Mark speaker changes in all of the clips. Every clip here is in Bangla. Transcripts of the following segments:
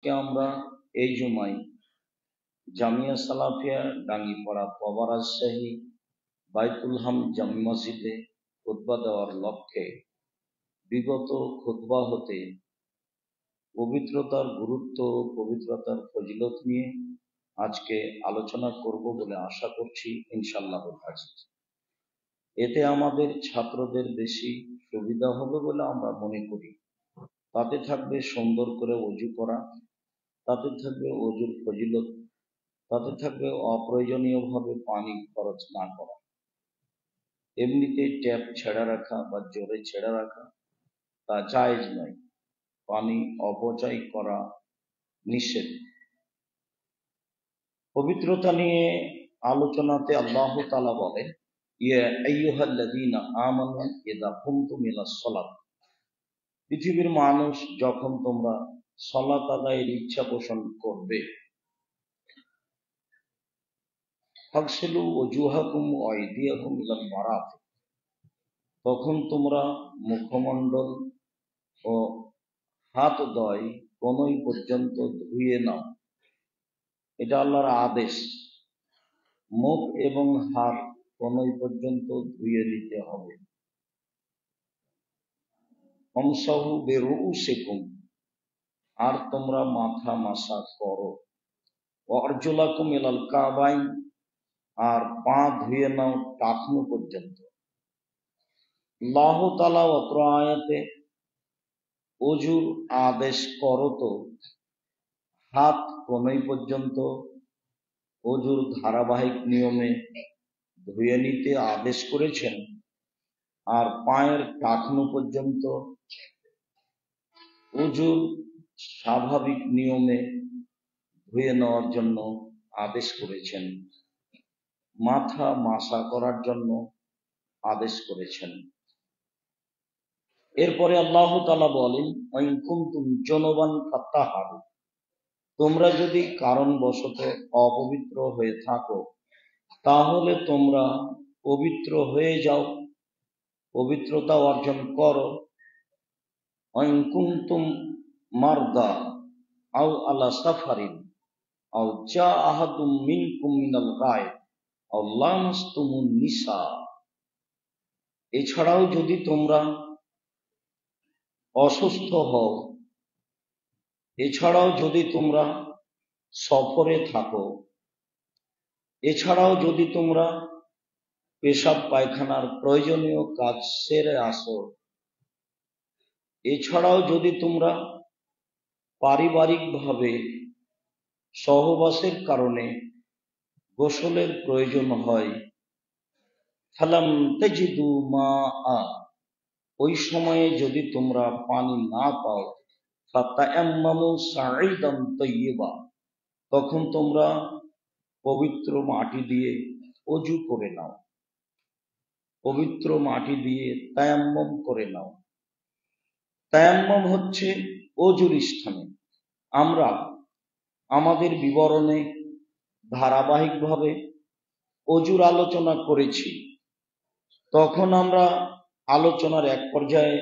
Speaker 1: আমরা এই জুমায় জামিয়া সালাফিয়া ডাঙ্গিপাড়া পবা রাজশাহী বাইতুল হাম জামে মসজিদে খুতবা দেওয়ার লক্ষ্যে বিগত খুতবা হতে পবিত্রতার গুরুত্ব ও পবিত্রতার ফজিলত নিয়ে আজকে আলোচনা করব বলে আশা করছি ইনশাআল্লাহ। এতে আমাদের ছাত্রদের বেশি সুবিধা হবে বলে আমরা মনে করি। তাতে থাকবে সুন্দর করে ওযু করা, তাতে থাকবে ওযুর ফজিলত, তাতে থাকবে অপ্রয়োজনীয়ভাবে পানি খরচ না করা। এমনিতে ট্যাপ ছেড়া রাখা বা জোরে ছেড়া রাখা তা জায়েজ নয়, পানি অপচয় করা নিষেধ। পবিত্রতা নিয়ে আলোচনাতে আল্লাহ তাআলা বলেন, ইয়া আইয়ুহাল্লাযীনা আমানু ইযা কুমতুম ইলাস সালাত, পৃথিবীর মানুষ যখন তোমরা সালাত আদায়ের ইচ্ছা পোষণ করবে, ফাগসিলু ওজুহাকুম ওয়া আইদিয়াকুম ইলাল মারাফিক, তখন তোমরা মুখমণ্ডল ও হাতদ্বয় কনুই পর্যন্ত ধুয়ে নাও। এটা আল্লাহর আদেশ, মুখ এবং হাত কনুই পর্যন্ত ধুয়ে নিতে হবে। আমসাহু বিরুউসিকুম, আর তোমরা মাথা মাসা করো। ওয়া আরজুলাকুম ইলাল কাবাইন, আর পা ধুয়ে নাও টাকনু পর্যন্ত। আল্লাহ তাআলা অত্র আয়াতে ওযুর আদেশ করত হাত কনুই পর্যন্ত ওযুর ধারাবাহিক নিয়মে ধুয়ে নিতে আদেশ করেছেন, আর পায়ের টাকনু পর্যন্ত ওযুর স্বাভাবিক নিয়মে ধুয়ে নেওয়ার জন্য আদেশ করেছেন, মাথা মাসা করার জন্য আদেশ করেছেন। এরপরে আল্লাহ তাআলা বলেন, ওয়াইন কুনতুম জুনুবান ফাত্তাহারু, তোমরা যদি কারণবশত অপবিত্র হয়ে থাকো তাহলে তোমরা পবিত্র হয়ে যাও, পবিত্রতা অর্জন করো। ওয়াইন কুনতুম মারদা আও আলা সাফারিন আও জা আহাদুম মিনকুম মিনাল গায়ব আও লামাসতুমুন নিসা, এছাড়াও যদি তোমরা অসুস্থ হও, এছাড়াও যদি তোমরা সফরে থাকো, এছাড়াও যদি তোমরা পেশাব পায়খানার প্রয়োজনীয় কাজ সেরে আসো, এছাড়াও যদি তোমরা পারিবারিকভাবে সহবাসের কারণে গোসলের প্রয়োজন হয়, ফালাম তাজিদু মাআ, ওই সময়ে যদি তোমরা পানি না পাও, ফাতায়াম্মামু সাঈদান তাইয়্যিবা, তখন তোমরা পবিত্র মাটি দিয়ে ওযু করে নাও, পবিত্র মাটি দিয়ে তায়াম্মুম করে নাও। তায়াম্মুম হচ্ছে ওযুর স্থানে। আমরা আমাদের বিবরণে ধারাবাহিকভাবে ওযুর আলোচনা করেছি, তখন আমরা আলোচনার এক পর্যায়ে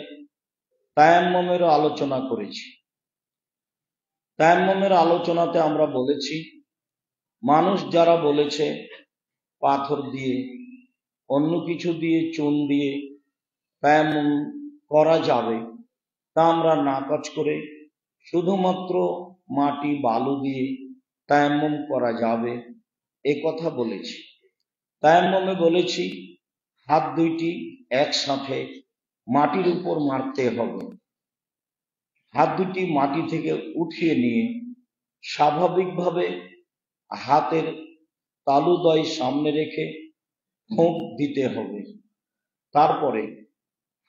Speaker 1: তায়াম্মুমেরও আলোচনা করেছি। তায়াম্মুমের আলোচনাতে আমরা বলেছি, মানুষ যারা বলেছে পাথর দিয়ে অন্য কিছু দিয়ে চুন দিয়ে তায়াম্মুম করা যাবে, তা আমরা নাকচ করে শুধুমাত্র মাটি বালু দিয়ে তায়াম্মুম করা যাবে এ কথা বলেছি। তায়াম্মুমে বলেছি হাত দুইটি একসাথে মাটির উপর মারতে হবে, হাত দুটি মাটি থেকে উঠিয়ে নিয়ে স্বাভাবিকভাবে হাতের তালুদ্বয় সামনে রেখে ফোঁক দিতে হবে। তারপরে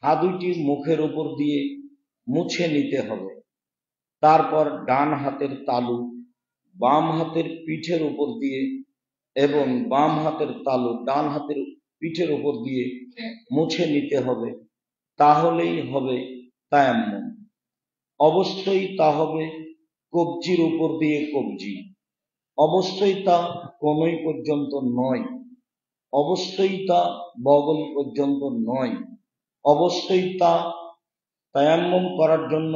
Speaker 1: হাত দুইটি মুখের উপর দিয়ে মুছে নিতে হবে। তারপর ডান হাতের তালু বাম হাতের পিঠের উপর দিয়ে এবং বাম হাতের তালু ডান হাতের পিঠের উপর দিয়ে মুছে নিতে হবে, তাহলেই হবে তায়াম্মুম। অবশ্যই তা হবে কবজির উপর দিয়ে কবজি, অবশ্যই তা কনুই পর্যন্ত নয়, অবশ্যই তা বগল পর্যন্ত নয়, অবশ্যই তা তায়াম্মুম করার জন্য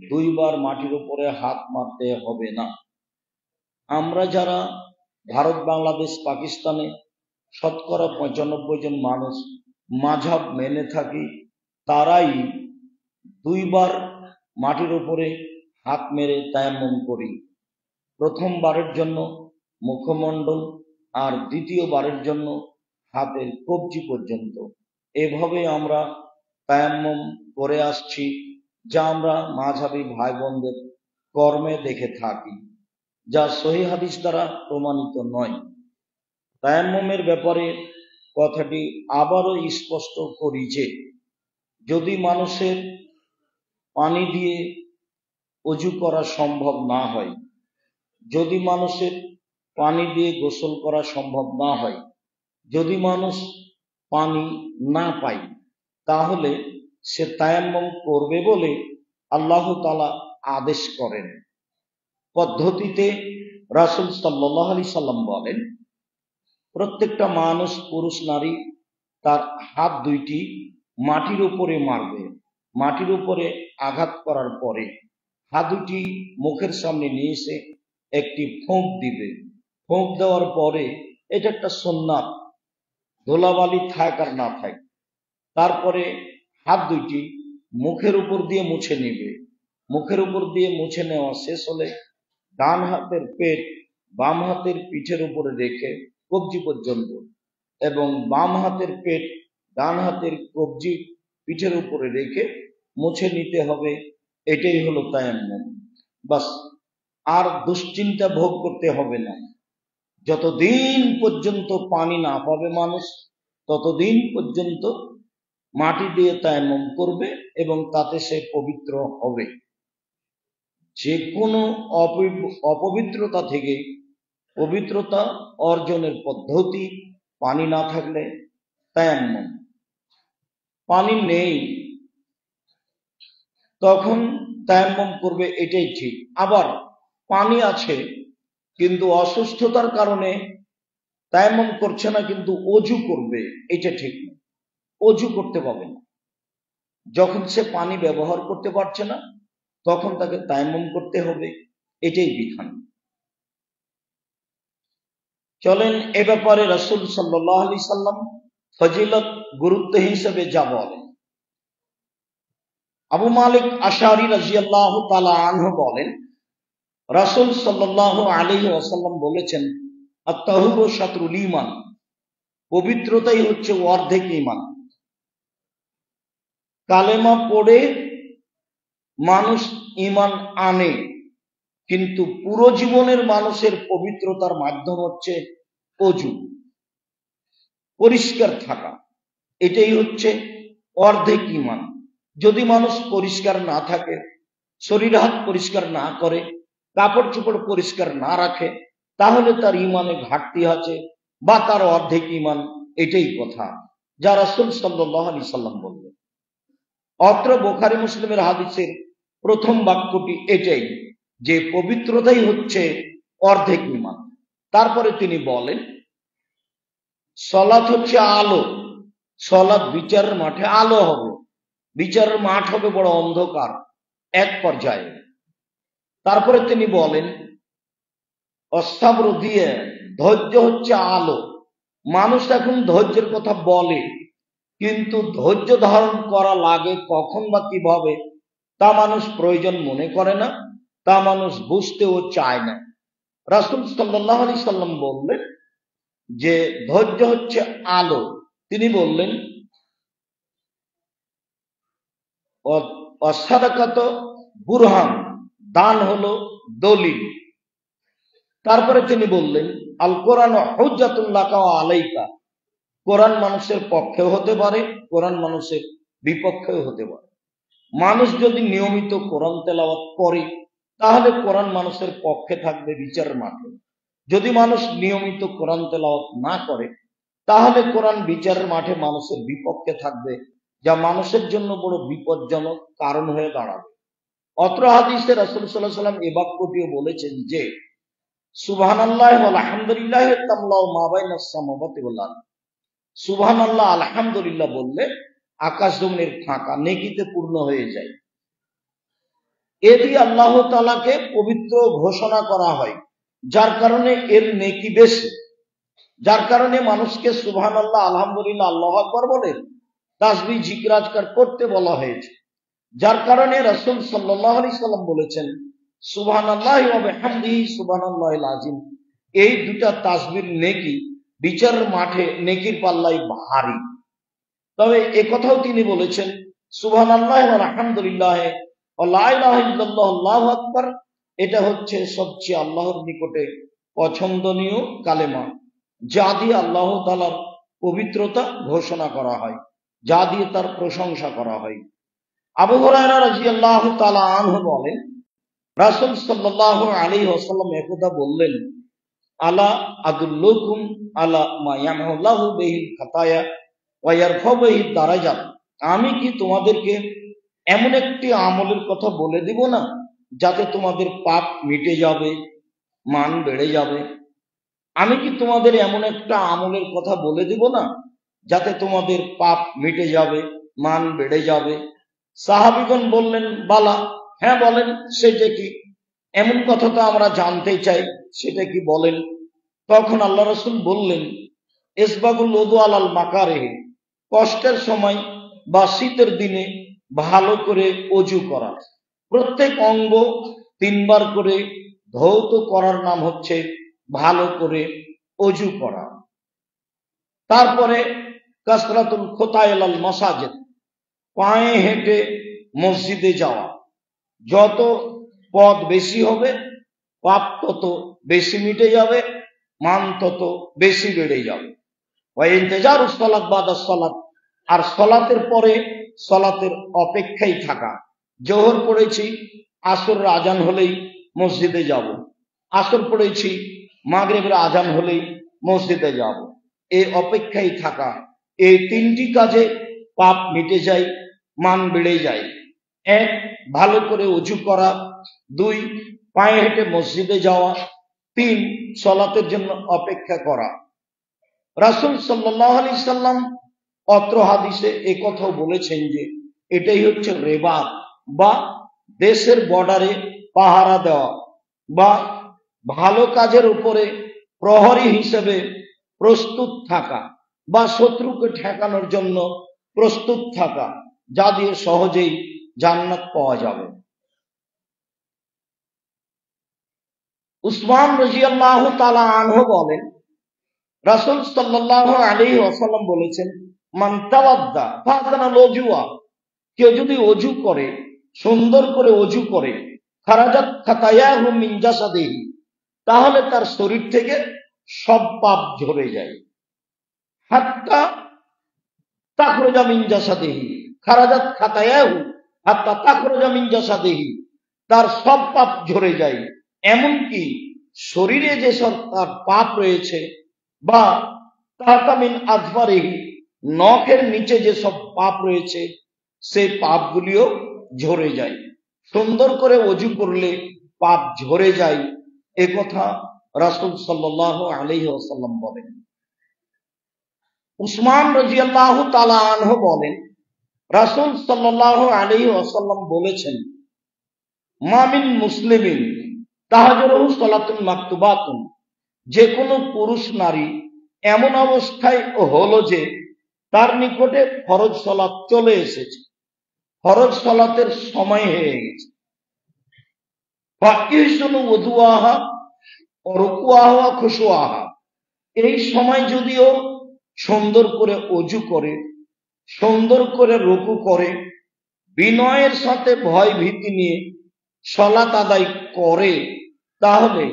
Speaker 1: দুইবার মাটির উপরে হাত মারতে হবে না। আমরা যারা ভারত, বাংলাদেশ, পাকিস্তানে শতকরা 95 জন মানুষ মাযহাব মেনে থাকি, তারাই দুইবার মাটির উপরে হাত মেরে তায়াম্মুম করি। প্রথমবারের জন্য মুখমণ্ডল আর দ্বিতীয়বারের জন্য হাতের কবজি পর্যন্ত। এভাবে আমরা তায়াম্মুম করে আসছি, যা আমরা মাযহাবী ভাই বোনদের কর্মে দেখে থাকি, যা সহিহ হাদিস দ্বারা প্রমাণিত নয়। তায়াম্মুমের ব্যাপারে কথাটি আবারও স্পষ্ট করি যে, যদি মানুষের পানি দিয়ে অজু করা সম্ভব না হয়, যদি মানুষের পানি দিয়ে গোসল করা সম্ভব না হয়, যদি মানুষ পানি না পায়, তাহলে সে তায়াম্মুম করবে বলে আল্লাহ তাআলা আদেশ করেন। পদ্ধতিতে রাসূল সাল্লাল্লাহু আলাইহি সাল্লাম বলেন, প্রত্যেকটা মানুষ, পুরুষ নারী, তার হাত দুইটি মাটির উপরে মারবে। মাটির উপরে আঘাত করার পরে হাত দুটি মুখের সামনে নিয়ে এসে একটি ফোঁক দিবে। ফোঁক দেওয়ার পরে, এটা একটা সুন্নাত, ধুলাবালি থাক আর না থাক, তারপরে হাত দুইটি মুখের উপর দিয়ে মুছে নেবে। মুখের উপর দিয়ে মুছে নেওয়া শেষ হলে ডান হাতের পেট বাম হাতের পিঠের উপরে রেখে কবজি পর্যন্ত, এবং বাম হাতের পেট ডান হাতের কবজি পিঠের উপরে রেখে মুছে নিতে হবে। এটাই হলো তায়াম্মুম। বাস, আর দুশ্চিন্তা ভোগ করতে হবে না। যতদিন পর্যন্ত পানি না পাবে মানুষ, ততদিন পর্যন্ত মাটি দিয়ে তায়াম্মুম করবে এবং তাতে সে পবিত্র হবে। যে কোনো অপবিত্রতা থেকে পবিত্রতা অর্জনের পদ্ধতি পানি না থাকলে তায়াম্মুম। পানি নেই, তখন তায়াম্মুম করবে, এটাই ঠিক। আবার পানি আছে কিন্তু অসুস্থতার কারণে তায়াম্মুম করছে না, কিন্তু অজু করবে, এটা ঠিক না। অজু করতে পারবে না। যখন সে পানি ব্যবহার করতে পারছে না, তখন তাকে তায়াম্মুম করতে হবে, এটাই বিধান। চলেন এ ব্যাপারে রাসূল সাল্লাল্লাহু আলাইহি সাল্লাম ফজিলত গুরুত্ব হিসেবে যা বলেন। আবু মালিক আশআরী রাদিয়াল্লাহু তাআলা আনহু বলেন, রাসূল সাল্লাল্লাহু আলাইহি ওয়াসাল্লাম বলেছেন, আত-তাহুরু শাতরুল ঈমান, পবিত্রতাই হচ্ছে অর্ধেক ঈমান। কালেমা পড়ে মানুষ ঈমান আনে, কিন্তু পুরো জীবনের মানুষের পবিত্রতার মাধ্যম হচ্ছে অজু, পরিষ্কার থাকা। এটাই হচ্ছে অর্ধেক ঈমান। যদি মানুষ পরিষ্কার না থাকে, শরীর হাত পরিষ্কার না করে, কাপড় চোপড় পরিষ্কার না রাখে, তাহলে তার ঈমানে ঘাটতি আছে বা তার অর্ধেক ঈমান। এটাই কথা যা রাসূল সাল্লাল্লাহু আলাইহি সাল্লাম বললেন। অত্র বুখারী মুসলিমের হাদিসের প্রথম বাক্যটি এটাই, যে পবিত্রতাই হচ্ছে অর্ধেক ঈমান। তারপরে তিনি বলেন, সালাত হচ্ছে আলো। সালাত বিচারের মাঠে আলো হবে। বিচারের মাঠ হবে বড় অন্ধকার এক পর্যায়ে। তারপরে তিনি বলেন, অস্তাবর দিয়ে, ধৈর্য হচ্ছে আলো। মানুষ এখন ধৈর্যের কথা বলে, কিন্তু ধৈর্য ধারণ করা লাগে কখন বা কিভাবে তা মানুষ প্রয়োজন মনে করে না, তা মানুষ বুঝতেও চায় না। রাসূল সাল্লাল্লাহু আলাইহি সাল্লাম বললেন যে ধৈর্য হচ্ছে আলো। তিনি বললেন, অসাদাকাত বুরহান, দান হলো দলিল। তারপরে তিনি বললেন, আল কোরআন হুজ্জাতুল লাকা ওয়া আলাইকা, কোরআন মানুষের পক্ষেও হতে পারে, কোরআন মানুষের বিপক্ষেও হতে পারে। মানুষ যদি নিয়মিত কোরআন তেলাওয়াত করে, তাহলে কোরআন মানুষের পক্ষে থাকবে বিচারের মাঠে। যদি মানুষ নিয়মিত কোরআন তেলাওয়াত না করে, তাহলে কোরআন বিচারের মাঠে মানুষের বিপক্ষে থাকবে, যা মানুষের জন্য বড় বিপজ্জনক কারণ হয়ে দাঁড়াবে। অত্র হাদিসে রাসূল সাল্লাল্লাহু আলাইহি ওয়াসাল্লাম এই বাক্যটিও বলেছেন যে, সুবহানাল্লাহ ওয়াল হামদুলিল্লাহ তামলাউ মা বাইনাস সামাওয়াতি ওয়াল আরদ, সুবহানাল্লাহ আলহামদুলিল্লাহ বললে আকাশ জমিনের ফাঁকা নেকিতে পূর্ণ হয়ে যায়। এ দিয়ে আল্লাহ তাআলাকে পবিত্র ঘোষণা করা হয়, যার কারণে এর নেকি বেশি, যার কারণে মানুষকে সুবহানাল্লাহ, আলহামদুলিল্লাহ, আল্লাহু আকবার বলে তাসবিহ জিকির আজকার করতে বলা হয়েছে। যার কারণে রাসূল সাল্লাল্লাহু আলাইহি সাল্লাম বলেছেন সুবহানাল্লাহি ওয়া বিহামদিহি সুবহানাল্লাহিল আযীম। এই দুটা তাসবিহর নেকি বিচারের মাঠে নেকির পাল্লায় ভারী। তবে একথাও তিনি বলেছেন সুবহানাল্লাহি ওয়া আলহামদুলিল্লাহি ওয়া লা ইলাহা ইল্লাল্লাহু আল্লাহু আকবার, এটা হচ্ছে সবচেয়ে আল্লাহর নিকটে পছন্দনীয় কালেমা, যা দিয়ে আল্লাহ তাআলার পবিত্রতা ঘোষণা করা হয়, যা দিয়ে তার প্রশংসা করা হয়। আবু হুরায়রা রাদিয়াল্লাহু তাআলা আনহু বলেন রাসূল সাল্লাল্লাহু আলাইহি ওয়াসাল্লাম একদা বললেন, আলা আদুল্লুকুম আলা মা ইয়ামহুল্লাহু বিহিল খাতায়া ওয়া ইয়ারফাউ বিহিদ দারাজাত, আমি কি তোমাদেরকে এমন একটি আমলের কথা বলে দিব না যাতে তোমাদের পাপ মিটে যাবে, মান বেড়ে যাবে? আমি কি তোমাদের এমন একটা আমলের কথা বলে দিব না যাতে তোমাদের পাপ মিটে যাবে, মান বেড়ে যাবে? সাহাবীগণ বললেন, বালা, হ্যাঁ বলেন, সেটা কি? এমন কথা তো আমরা জানতে চাই, সেটা কি বলেন? তখন আল্লাহ রাসূল বললেন, ইসবাগুল ওযু আলাল মাকারিহি, কষ্টের সময় বা শীতের দিনে ভালো করে অজু করা। প্রত্যেক অঙ্গ 3 বার করে ধৌত করার নাম হচ্ছে ভালো করে অজু করা। তারপরে কাসরাতুল খুতায় ইলাল মাসাজিদ, পায়ে হেঁটে মসজিদে যাওয়া। যত পথ বেশি হবে পাপ তত বেশি মিটে যাবে, মান তত বেশি বেড়ে যাবে। ওয়া ইন্তেজারুস সালাত বাদাস সালাত, আর সালাতের পরে সালাতের অপেক্ষায় থাকা। জোহর পড়েছি, আসরের আজান হলেই মসজিদে যাব। আসর পড়েছি, মাগরিবের আজান হলেই মসজিদে যাব। এই অপেক্ষায় থাকা, এই 3টি কাজে পাপ মিটে যায়, মান বেড়ে যায়। 1, ভালো করে অজু করা। 2, পায়ে হেঁটে মসজিদে যাওয়া। 3, সালাতের জন্য অপেক্ষা করা। রাসূল সাল্লাল্লাহু আলাইহি সাল্লাম অত্র হাদিসে এই কথাও বলেছেন যে এটাই হচ্ছে রেবাত বা দেশের বর্ডারে পাহারা দেওয়া, বা ভালো কাজের উপরে প্রহরী হিসেবে প্রস্তুত থাকা, বা শত্রুকে ঠেকানোর জন্য প্রস্তুত থাকা, যা দিয়ে সহজেই জান্নাত পাওয়া যাবে। উসমান রাদিয়াল্লাহু তাআলা আনহু বলেন রাসূল সাল্লাল্লাহু আলাইহি ওয়াসাল্লাম বলেছেন, মান তাওয়াদ্দা ফাহসানাল ওযুআ, কেউ যদি অজু করে, সুন্দর করে অজু করে, খারাজাত খাতায়াহু মিন জাসাদিহি, তাহলে তার শরীর থেকে সব পাপ ঝরে যায়। হাত্তা তাখরুজা মিন জাসাদিহি, খারাজাত খাতায়াহু হাত্তা তাখরুজা মিন জাসাদিহি, তার সব পাপ ঝরে যায়। এমনকি শরীরে যেসব তার পাপ রয়েছে, বা তাহতা মিন আযফারিহি, নখের নিচে যেসব পাপ রয়েছে, সেই পাপগুলিও ঝরে যায়। সুন্দর করে অজু করলে পাপ ঝরে যায়, এ কথা রাসূল সাল্লাল্লাহু আলাইহি ওয়াসাল্লাম বলেন। উসমান রাদিয়াল্লাহু তাআলা আনহু বলেন রাসূল সাল্লাল্লাহু আলাইহি ওয়াসাল্লাম বলেছেন, মা মিন মুসলিমিন তাহাজুরুহু সালাতুন মাকতুবাতুন, যে কোনো পুরুষ নারী এমন অবস্থায় হলো যে তার নিকটে ফরজ সালাত চলে এসেছে, ফরজ সালাতের সময় হয়ে গেছে। ফাকিহুসনু ওযুআহা ওয়া রুকুআহা ওয়া খুশুআহা, এই সময় যদিও সুন্দর করে অজু করে, সুন্দর করে রুকু করে, বিনয়ের সাথে ভয় ভীতি নিয়ে সালাত আদায় করে, তাহলে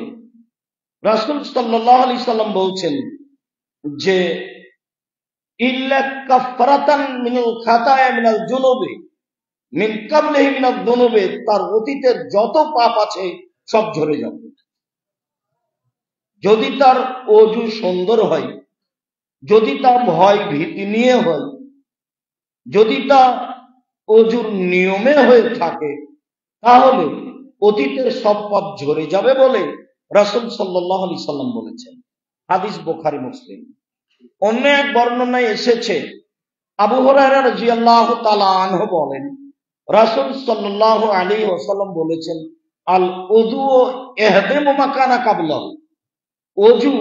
Speaker 1: রাসূল সাল্লাল্লাহু আলাইহি সাল্লাম বলছেন যে ইল্লা কাফফারাতান মিনাল খাতায়া মিনাল জুনুবি মিন কাবলিহি মিনাদ দুনুবি, তার অতীতের যত পাপ আছে সব ঝরে যাবে। যদি তার অজু সুন্দর হয়, যদি তা ভয় ভীতি নিয়ে হয়, যদি তা অজুর নিয়মে হয়ে থাকে, তাহলে অতীতের সব পাপ ঝরে যাবে বলে রাসূল সাল্লাল্লাহু আলাইহি সাল্লাম বলেছেন। হাদিস বুখারী মুসলিম। অন্য এক বর্ণনায় এসেছে, আবু হুরায়রা রাদিয়াল্লাহু তাআলা আনহু বলেন রাসূল সাল্লাল্লাহু আলাইহি ওয়াসাল্লাম বলেছেন, আল উযু ইহদিমু মা কানা কাবলাহু, ওযু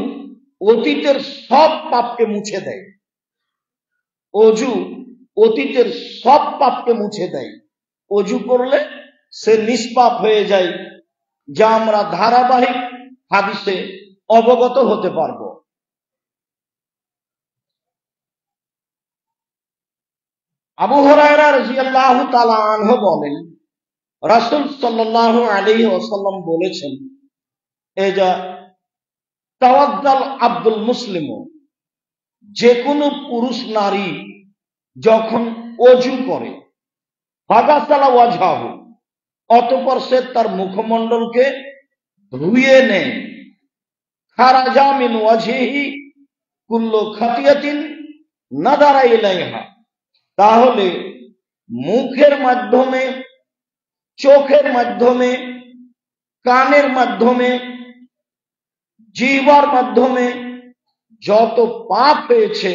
Speaker 1: অতীতের সব পাপকে মুছে দেয়। ওযু অতীতের সব পাপকে মুছে দেয়। ওযু করলে সে নিষ্পাপ হয়ে যায়, যা আমরা ধারাবাহিক হাদিসে অবগত হতে পারব। আবু হুরায়রা রাদিয়াল্লাহু তাআলা আনহু বলেন, রাসূল সাল্লাল্লাহু আলাইহি ওয়াসাল্লাম বলেছেন, এজা তাওয়াজ্জাল আব্দুল মুসলিম, যে কোনো পুরুষ নারী যখন ওযু করে, ফাগাসালা ওয়াজহাহু, অতঃপর সে তার মুখমণ্ডলকে ধুয়ে নেয়, খারাজা মিন ওয়াজহিহি কুল্লু খাতিয়াতিন নাদারা ইলাইহা, তাহলে মুখের মাধ্যমে, চোখের মাধ্যমে, কানের মাধ্যমে, জিহ্বার মাধ্যমে যত পাপ হয়েছে,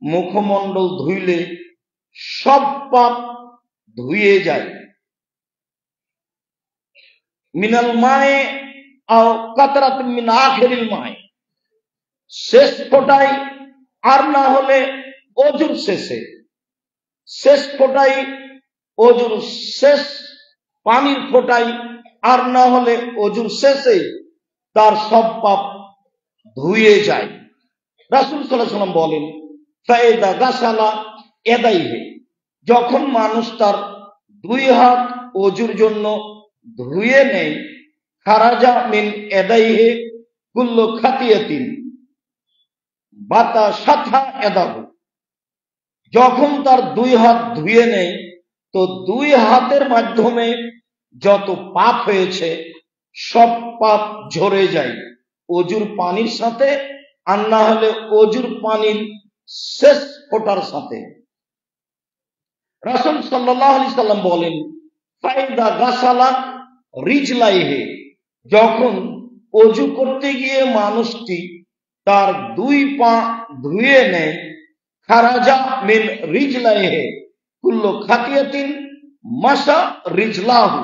Speaker 1: মুখমণ্ডল ধুইলে সব পাপ ধুয়ে যায়। মিনাল মায়ে আও কাতরাত মিন আখিরিল মায়ে, শেষ ফোঁটাই, আর না হলে ওযুর শেষে, শেষ ফোঁটাই ওযুর শেষ পানির ফোঁটাই, আর না হলে ওযুর শেষে তার সব পাপ ধুয়ে যায়। রাসূল সাল্লাল্লাহু আলাইহি ওয়াসাল্লাম বলেন, ফাইদা গাসালা ইয়াদাইহি, যখন মানুষ তার দুই হাত ওযুর জন্য ধুয়ে নেয়, খারাজা মিন ইয়াদাইহি কুল্লু খাতিয়াতিন বাতা সাথা ইয়াদাহু, যখন তার দুই হাত ধুয়ে নেয়, তো দুই হাতের মাধ্যমে যত পাপ হয়েছে সব পাপ ঝরে যায় ওযুর পানির সাথে, আর না হলে ওযুর পানির শেষ ফোঁটার সাথে। রাসূল সাল্লাল্লাহু আলাইহি সাল্লাম বলেন, ফাইদা গাসালা রিজলাইহি, যখন ওযু করতে গিয়ে মানুষটি তার দুই পা ধুয়ে নেয়, খারাজা মিন রিজলাইহি কুল্লু খাতিয়াতিন মাসা রিজলাহু,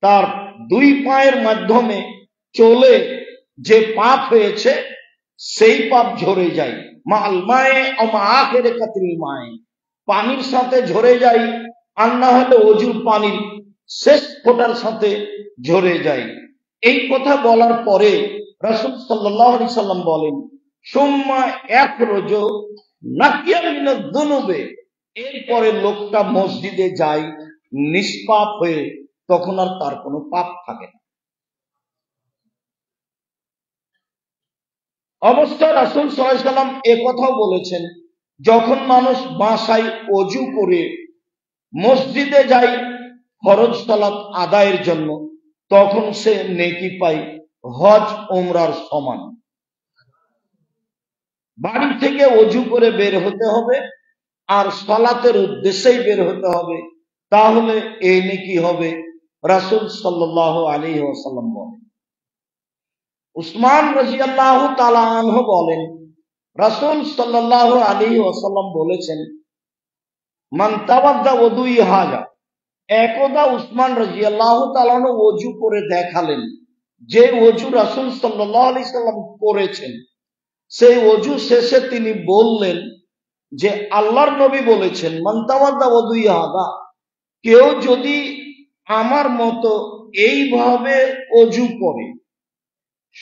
Speaker 1: তার দুই পায়ের মাধ্যমে চলে যে পাপ হয়েছে সেই পাপ ঝরে যায়। মাল মায়ে ও মা আখিরে কাতিল মায়ে, পানির সাথে ঝরে যায়, আর না হলে ওযুর পানির শেষ ফোঁটার সাথে ঝরে যায়। এই কথা বলার পরে রাসূল সাল্লাল্লাহু আলাইহি সাল্লাম বলেন, সুম্মা ইয়াখরুজু নাকিয়ান মিনাদ দুনুবে, এরপরে লোকটা মসজিদে যায় নিষ্পাপ হয়ে, তখন আর তার কোনো পাপ থাকে না। অবশ্যই রাসূল সাল্লাল্লাহু আলাইহি সাল্লাম একথাও বলেছেন, যখন মানুষ বাসায় ওযু করে মসজিদে যায় ফরজ সালাত আদায়ের জন্য, তখন সে নেকি পায় হজ ওমরার সমান। বাড়ি থেকে ওযু করে বের হতে হবে আর সালাতের উদ্দেশ্যেই বের হতে হবে, তাহলে এই নেকি হবে। রাসূল সাল্লাল্লাহু আলাইহি ওয়াসাল্লাম বলেন। উসমান রাদিয়াল্লাহু তাআলা আনহু বলেন, রাসূল সাল্লাল্লাহু আলাইহি ওয়াসাল্লাম বলেছেন, মান তাওয়াদ্দা ওযুই হাজা, একদা উসমান রাদিয়াল্লাহু তাআলা ওযু করে দেখালেন, যে ওযু রাসূল সাল্লাল্লাহু আলাইহি সাল্লাম করেছেন, সেই ওযু শেষে তিনি বললেন যে আল্লাহর নবী বলেছেন, মান তাওয়াদ্দা ওযুই হাজা, কেউ যদি আমার মতো এইভাবে ওযু করে,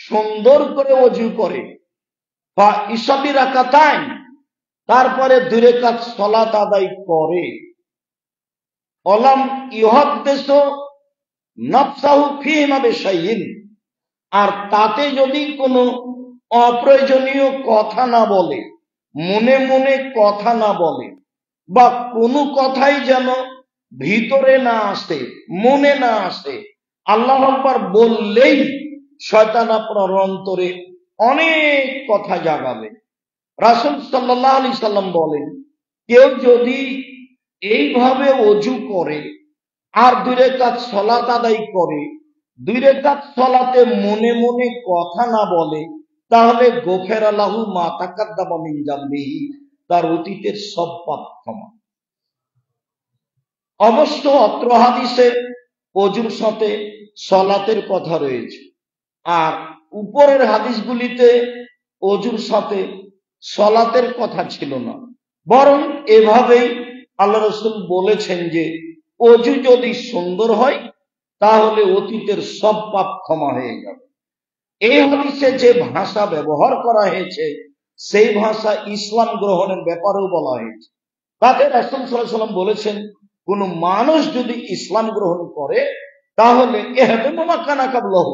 Speaker 1: সুন্দর করে ওযু করে, বা ইসাল্লি রাকাতাইন, তারপরে 2 রাকাত সালাত আদায় করে, অলাম ইউহাদ্দিসু নাফসাহু ফীমা বিশাইইন, আর তাতে যদি কোনো অপ্রয়োজনীয় কথা না বলে, মনে মনে কথা না বলে, বা কোনো কথাই যেন ভিতরে না আসে, মনে না আসে, আল্লাহু আকবার বললেই শয়তান আপনার অন্তরে অনেক কথা জাগাবে। রাসূল সাল্লাল্লাহু আলাইহি সাল্লাম বলেন, কেউ যদি এইভাবে ওযু করে আর 2 রাকাত সালাত আদায় করে, 2 রাকাত সালাতে মনে মনে কথা না বলে, তাহলে গোফেরা লাহু মা তাকাদ্দামা মিন জামবিহি, তার অতীতের সব পাপ ক্ষমা। অবশ্য অত্র হাদিসে অজুর সাথে সলাতের কথা রয়েছে, আর উপরের হাদিসগুলিতে অজুর সাথে সলাতের কথা ছিল না, বরং এভাবেই আল্লাহ রাসূল বলেছেন যে অজু যদি সুন্দর হয় তাহলে অতীতের সব পাপ ক্ষমা হয়ে যাবে। এই হাদিসে যে ভাষা ব্যবহার করা হয়েছে সেই ভাষা ইসলাম গ্রহণের ব্যাপারেও বলা হয়েছে। তাতে রাসূল সাল্লাল্লাহু আলাইহি ওয়াসাল্লাম বলেছেন, কোন মানুষ যদি ইসলাম গ্রহণ করে তাহলে ইহদামা কানা কাবলাহু,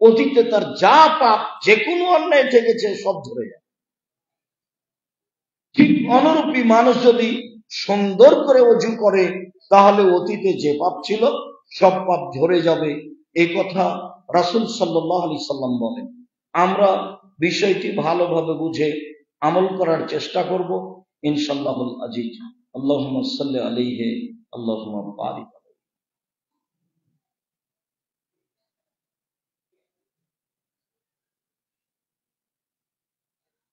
Speaker 1: অতীতে তার যা পাপ যে কোনো অন্যায় থেকেছে সব ধরে যাবে। ঠিক অনুরূপী মানুষ যদি সুন্দর করে অজু করে তাহলে অতীতে যে পাপ ছিল সব পাপ ঝরে যাবে। এই কথা রাসূল সাল্লাল্লাহু আলাইহি সাল্লাম বলেন। আমরা বিষয়টি ভালোভাবে বুঝে আমল করার চেষ্টা করব ইনশাআল্লাহুল আজিজ। আল্লাহুম্মা সাল্লি আলাইহি আল্লাহুম্মা বারিক।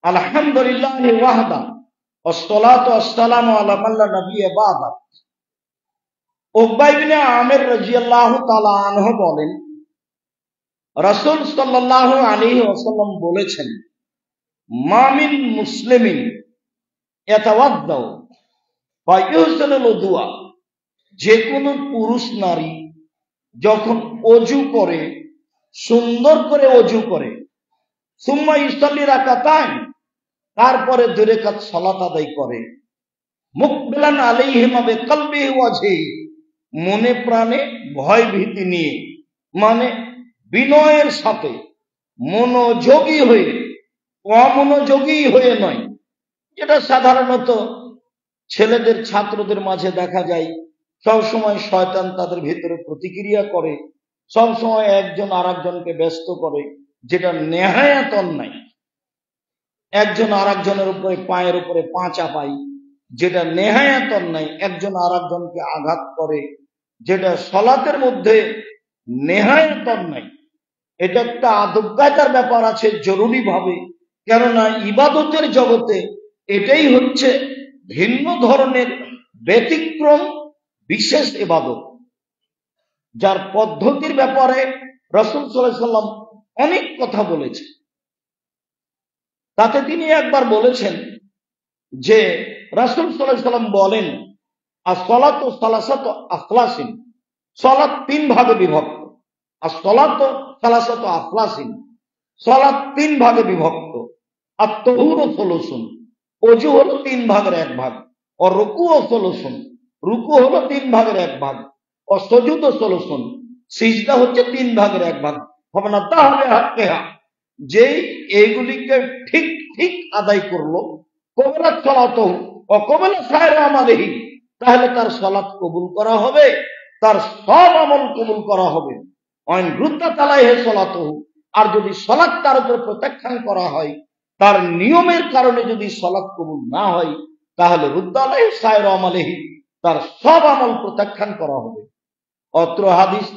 Speaker 1: আলহামদুলিল্লাহি ওয়াহদা ওয়াসসালাতু ওয়াসসালামু আলা মান লা নাবিয়্যা বা'দা। উকবা ইবনে আমির রাদিয়াল্লাহু তাআলা আনহু বলেন, রাসূল সাল্লাল্লাহু আলাইহি ওয়াসাল্লাম বলেছেন, মা মিন মুসলিমিন ইয়াতাওয়াদ্দাউ ওয়া ইউহসিনুল উযুয়া, যে কোনো পুরুষ নারী যখন অজু করে, সুন্দর করে অজু করে, সুম্মা ইউসাল্লি রাকাতাইন, তারপরে 2 রাকাত সালাত আদায় করে, মুকবিলান আলাইহিমা বিকলবিহি ওয়াজহিহি, মনে প্রাণে ভয় ভীতি নিয়ে, মানে বিনয়ের সাথে, মনোযোগী হয়ে, অমনোযোগী হয়ে নয়, যেটা সাধারণত ছেলেদের ছাত্রদের মাঝে দেখা যায়। সবসময় শয়তান তাদের ভিতরে প্রতিক্রিয়া করে, সবসময় একজন আর একজনকে ব্যস্ত করে, যেটা নেহায়াত অন্যায়। একজন আর একজনের উপরে পায়ের উপরে পা চাপাই, যেটা নেহায়াত অন্যায়। একজন আর একজনকে আঘাত করে, যেটা সলাতের মধ্যে নেহায়াত অন্যায়। এটা একটা আদব কায়দার ব্যাপার আছে জরুরি ভাবে, কেননা ইবাদতের জগতে এটাই হচ্ছে ভিন্ন ধরনের ব্যতিক্রম বিশেষ ইবাদত, যার পদ্ধতির ব্যাপারে রাসূল সাল্লাল্লাহু আলাইহি ওয়াসাল্লাম অনেক কথা বলেছেন। তাতে তিনি একবার বলেছেন যে রাসূল সাল্লাল্লাহু আলাইহি ওয়াসাল্লাম বলেন, as-salatu salasatu aflasin, সালাত 3 ভাগে বিভক্ত। as-salatu salasatu aflasin, সালাত 3 ভাগে বিভক্ত। at-তুহুরু সুলুসুন, ওযু হলো 3 ভাগের 1 ভাগ। ও রুকুউ সুলুসুন, রুকু হলো 3 ভাগের 1 ভাগ। ও সুজুদ সুলুসুন, সিজদা হচ্ছে 3 ভাগের 1 ভাগ। হবে না তাহলে হাক্কেহা, যেই এইগুলিকে ঠিক ঠিক আদায় করলো, কবুলাত সালাতু ও কবুলা সাইর আমালিহি, তাহলে তার সালাত কবুল করা হবে, তার সব আমল কবুল করা হবে। ওয়াইন রুদ্দাত আলাইহি সালাতু, আর যদি সালাত তার উপর প্রত্যাখ্যান করা হয়, তার নিয়মের কারণে যদি সালাত কবুল না হয়, তাহলে রুদ্দা আলাইহি সাইর আমালিহি, তার সব আমল প্রত্যাখ্যান করা হবে। অত্র হাদিস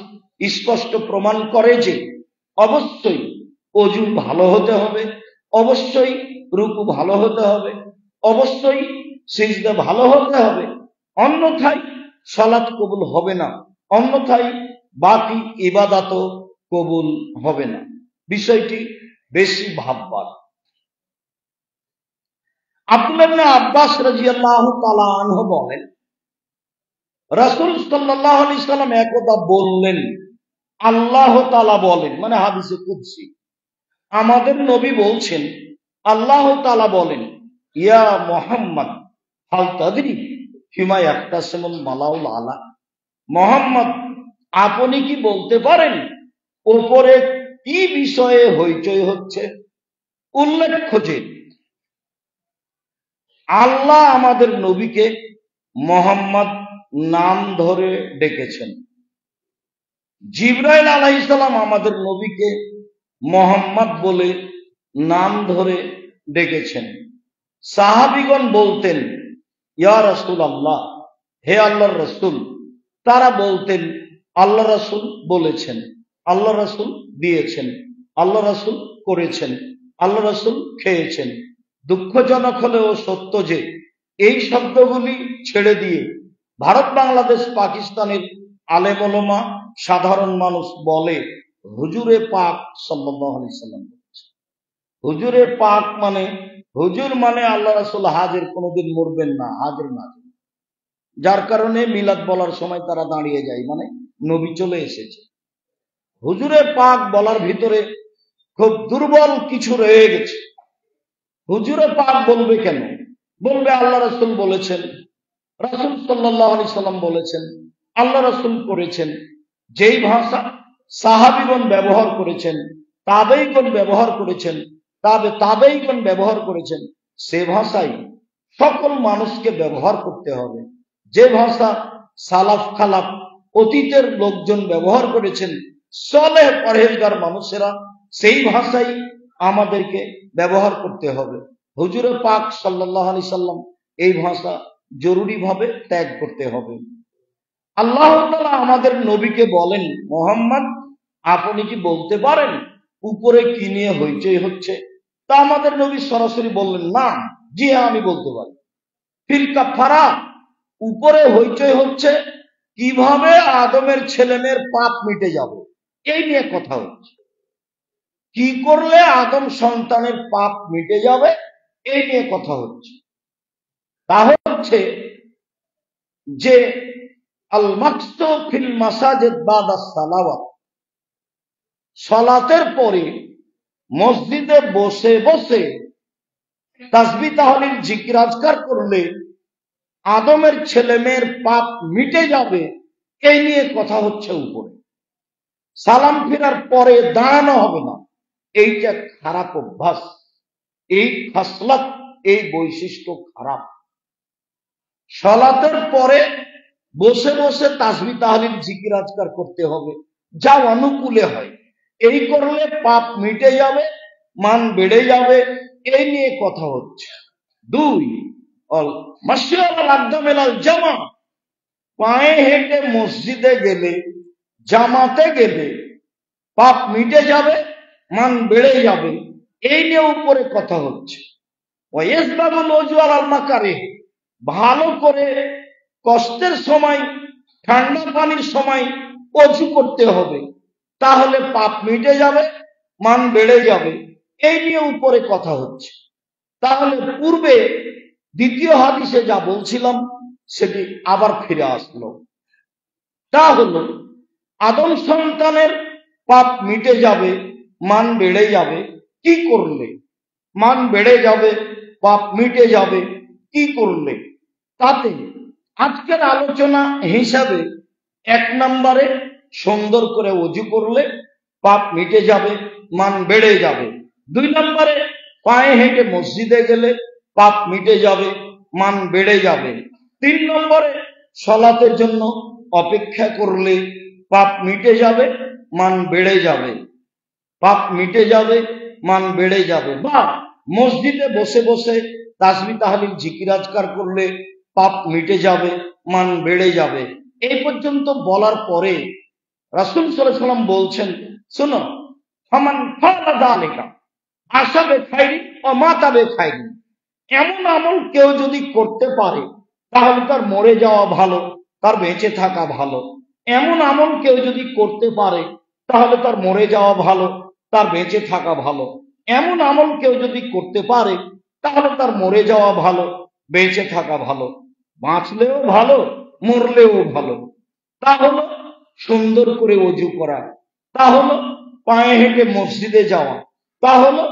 Speaker 1: স্পষ্ট প্রমাণ করে যে অবশ্যই অজু ভালো হতে হবে, অবশ্যই রুকু ভালো হতে হবে, অবশ্যই সিজদা ভালো হতে হবে, অন্যথায় সালাত কবুল হবে না, অন্যথায় বাকি ইবাদতও কবুল হবে না। বিষয়টি বেশি ভাববার। আব্দুল্লাহ ইবনে আব্বাস রাদিয়াল্লাহু তাআলা আনহু বলেন, রাসূল সাল্লাল্লাহু আলাইহি সাল্লাম একদা বললেন, আল্লাহ তাআলা বলেন, মানে হাদিসে কুদসি, আমাদের নবী বলছেন, আল্লাহ তাআলা বলেন, ইয়া মুহাম্মদ হাল তাদরি ফিমা ইয়াকতাসিমুল মালাউল আলা, মুহাম্মদ আপনি কি বলতে পারেন উপরে কি বিষয়ে হইচই হচ্ছে? উল্লেখ্য যে আল্লাহ আমাদের নবীকে মুহাম্মদ নাম ধরে ডেকেছেন। জিবরাইল আলাইহিস সালাম আমাদের নবীকে মুহাম্মদ বলে নাম ধরে ডেকেছেন। সাহাবীগণ বলতেন, ইয়া রাসূলুল্লাহ, হে আল্লাহর রাসূল। তারা বলতেন, আল্লাহ রাসূল বলেছেন, আল্লাহ রাসূল দিয়েছেন, আল্লাহ রাসূল করেছেন, আল্লাহ রাসূল খেয়েছেন। দুঃখজনক হলেও সত্য যে এই শব্দগুলি ছেড়ে দিয়ে ভারত, বাংলাদেশ, পাকিস্তানের আলেম ওলামা, সাধারণ মানুষ বলে হুজুরে পাক সাল্লাল্লাহু আলাইহি সাল্লাম। হুজুরে পাক মানে, হুজুর মানে আল্লাহ রাসূল হাজের কোনোদিন মরবেন না, হাজের না, যার কারণে মিলাদ বলার সময় তারা দাঁড়িয়ে যায়, মানে নবী চলে এসেছে। হুজুরে পাক বলার ভিতরে খুব দুর্বল কিছু রয়ে গেছে। হুজুরে পাক বলবে কেন? বলবে আল্লাহ রাসূল বলেছেন, রাসূল সাল্লাল্লাহু আলাইহি সাল্লাম বলেছেন, আল্লাহ রাসূল করেছেন। যেই ভাষা সাহাবীগণ ব্যবহার করেছেন, তাবেঈগণ ব্যবহার করেছেন, তাবেঈগণ ব্যবহার করেছেন, সে ভাষাই সকল মানুষকে ব্যবহার করতে হবে। যে ভাষা সালাফ খালাফ অতীতের লোকজন ব্যবহার করেছেন, সলেহ পরহেজগার মানুষেরা, সেই ভাষাই আমাদেরকে ব্যবহার করতে হবে। হুজুরে পাক সাল্লাল্লাহু আলাইহি সাল্লাম এই ভাষা জরুরিভাবে ত্যাগ করতে হবে। আল্লাহ তাআলা আমাদের নবীকে বলেন, মুহাম্মদ আপনি কি বলতে পারেন উপরে কি নিয়ে হইচই হচ্ছে? তা আমাদের নবী সরাসরি বললেন, না, জি হ্যাঁ আমি বলতে পারি। ফিল কাফারা, উপরে হইচই হচ্ছে কিভাবে আদমের ছেলেমেয়ের পাপ মিটে যাবে, এই নিয়ে কথা হচ্ছে। কি করলে আদম সন্তানের পাপ মিটে যাবে, এই নিয়ে কথা হচ্ছে। তা হচ্ছে যে আল মাকসু ফিল মাসাজিদ বাদা সালাওয়াত, সালাতের পরে মসজিদে বসে বসে তাসবিহ তাহলিল জিকির আজকার করলে আদমের ছেলেমেয়ের পাপ মিটে যাবে, এই নিয়ে কথা হচ্ছে উপরে। সালাম ফিরার পরে দাঁড়ানো হবে না, এইটা খারাপ অভ্যাস, এই খাসলাত, এই বৈশিষ্ট্য খারাপ। সালাতের পরে বসে বসে তাসবিহ তাহলিল জিকির আজকার করতে হবে, যা অনুকূলে হয়। এই করলে পাপ মিটে যাবে, মান বেড়ে যাবে, এই নিয়ে কথা হচ্ছে। দুই, জামা, পায়ে হেঁটে মসজিদে গেলে, জামাতে গেলে পাপ মিটে যাবে, মান বেড়ে যাবে, এই নিয়ে উপরে কথা হচ্ছে। ভালো করে কষ্টের সময়, ঠান্ডা পানির সময় অজু করতে হবে, তাহলে পাপ মিটে যাবে, মান বেড়ে যাবে, এই নিয়ে উপরে কথা হচ্ছে। তাহলে পূর্বে দ্বিতীয় হাদিসে যা বলছিলাম সেটি আবার ফিরে আসলো। তা হলো আদম সন্তানের পাপ মিটে যাবে, মান বেড়ে যাবে কি করলে? মান বেড়ে যাবে, পাপ মিটে যাবে কি করলে? তাতে আজকের আলোচনা হিসাবে 1 নম্বরে সুন্দর করে ওযু করলে পাপ মিটে যাবে, মান বেড়ে যাবে। 2 নম্বরে পায়ে হেঁটে মসজিদে গেলে পাপ মিটে যাবে, মান বেড়ে যাবে। 3 নম্বরে সালাতের জন্য অপেক্ষা করলে পাপ মিটে যাবে, মান বেড়ে যাবে, পাপ মিটে যাবে, মান বেড়ে যাবে। বা মসজিদে বসে বসে তাসবিহ তাহলিল জিকির আজকার করলে পাপ মিটে যাবে, মান বেড়ে যাবে। এই পর্যন্ত বলার পরে রাসূল সাল্লাল্লাহু আলাইহি ওয়াসাল্লাম বলছেন, শোনো, ফামান ফাআলা যালিকা আসাবে খাইরি ওয়া মাতাবে খাইরি, এমন আমল কেউ যদি করতে পারে তাহলে তার মরে যাওয়া ভালো, তার বেঁচে থাকা ভালো। এমন আমল কেউ যদি করতে পারে তাহলে তার মরে যাওয়া ভালো, তার বেঁচে থাকা ভালো। এমন আমল কেউ যদি করতে পারে তাহলে তার মরে যাওয়া ভালো, বেঁচে থাকা ভালো, বাঁচলেও ভালো, মরলেও ভালো। তা হলো সুন্দর করে ওযু করা, তা হলো পায়ে হেঁটে মসজিদে যাওয়া, তা হলো